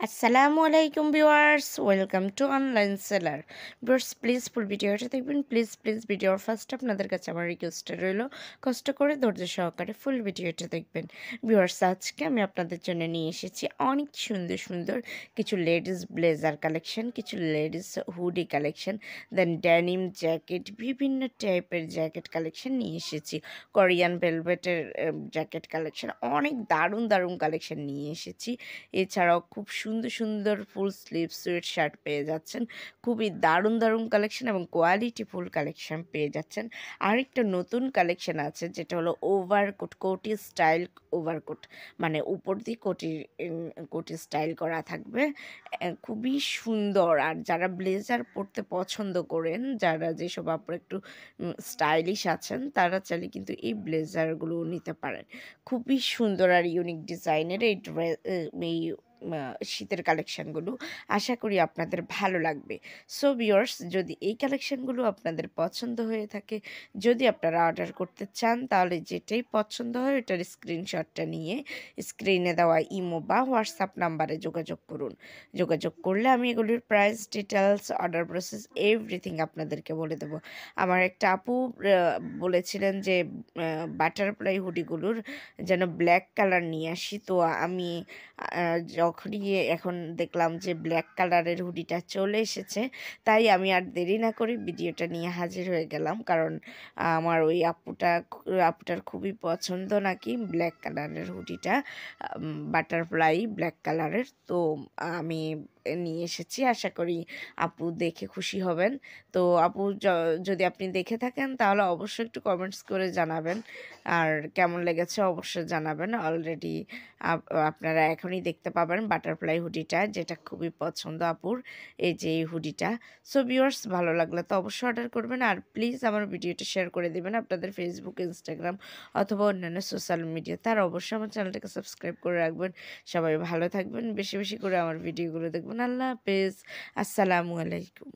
আসসালামু আলাইকুম viewers, welcome to online seller. Viewers, please ফুল ভিডিওটা দেখবেন। প্লিজ ভিডিওর ফার্স্ট আপনাদের কাছে আমার রিকোয়েস্ট রইল, কষ্ট করে ধৈর্য সহকারে ফুল ভিডিওটা দেখবেন। ভিউয়ার্স, আজকে আমি আপনাদের জন্য নিয়ে এসেছি অনেক সুন্দর সুন্দর কিছু লেডিস ব্লেজার কালেকশন, কিছু লেডিস হুডি কালেকশন, দেন ড্যানিম জ্যাকেট, বিভিন্ন টাইপের জ্যাকেট কালেকশন নিয়ে এসেছি। কোরিয়ান ভেলভেটের জ্যাকেট কালেকশন, অনেক দারুণ দারুণ কালেকশন নিয়ে এসেছি। এছাড়াও খুব সুন্দর সুন্দর ফুল স্লিভ সুইট শার্ট পেয়ে যাচ্ছেন। খুবই দারুণ দারুণ কালেকশন এবং কোয়ালিটিফুল কালেকশন পেয়ে যাচ্ছেন। আরেকটা নতুন কালেকশন আছে, যেটা হলো ওভারকোট, কোটি স্টাইল ওভারকোট, মানে উপর দিয়ে কোটি স্টাইল করা থাকবে। খুবই সুন্দর। আর যারা ব্লেজার পরতে পছন্দ করেন, যারা যেসব আপনার একটু স্টাইলিশ আছেন, তারা চাইলে কিন্তু এই ব্লেজারগুলো নিতে পারেন। খুবই সুন্দর আর ইউনিক ডিজাইনের এই শীতের কালেকশানগুলো আশা করি আপনাদের ভালো লাগবে। সো ভিউয়ার্স, যদি এই কালেকশানগুলো আপনাদের পছন্দ হয়ে থাকে, যদি আপনারা অর্ডার করতে চান, তাহলে যেটাই পছন্দ হয় ওটার স্ক্রিনশটটা নিয়ে স্ক্রিনে দেওয়া ইমো বা হোয়াটসঅ্যাপ নাম্বারে যোগাযোগ করুন। যোগাযোগ করলে আমি এগুলির price details, order process, everything আপনাদেরকে বলে দেবো। আমার একটা আপু বলেছিলেন যে বাটারফ্লাই হুডিগুলোর যেন ব্ল্যাক কালার নিয়ে আসি। তো আমি যখনই এখন দেখলাম যে ব্ল্যাক কালারের হুডিটা চলে এসেছে, তাই আমি আর দেরি না করে ভিডিওটা নিয়ে হাজির হয়ে গেলাম। কারণ আমার ওই আপুটার খুবই পছন্দ নাকি ব্ল্যাক কালারের হুডিটা, বাটারফ্লাই ব্ল্যাক কালারের। তো আমি নিয়ে এসেছি, আশা করি আপু দেখে খুশি হবেন। তো আপু, যদি আপনি দেখে থাকেন তাহলে অবশ্যই একটু কমেন্টস করে জানাবেন, আর কেমন লেগেছে অবশ্যই জানাবেন। অলরেডি আপনারা এখনই দেখতে পাবেন বাটারফ্লাই হুডিটা, যেটা খুবই পছন্দ আপুর, এই যে এই হুডিটা। সো ভিউয়ার্স, ভালো লাগলে তো অবশ্যই অর্ডার করবেন। আর প্লিজ আমার ভিডিওটা শেয়ার করে দেবেন আপনাদের ফেসবুক, ইনস্টাগ্রাম অথবা অন্যান্য সোশ্যাল মিডিয়াতে। আর অবশ্যই আমার চ্যানেলটাকে সাবস্ক্রাইব করে রাখবেন। সবাই ভালো থাকবেন, বেশি বেশি করে আমার ভিডিওগুলো দেখবেন। আল্লাহ হাফেজ, আসসালামু আলাইকুম।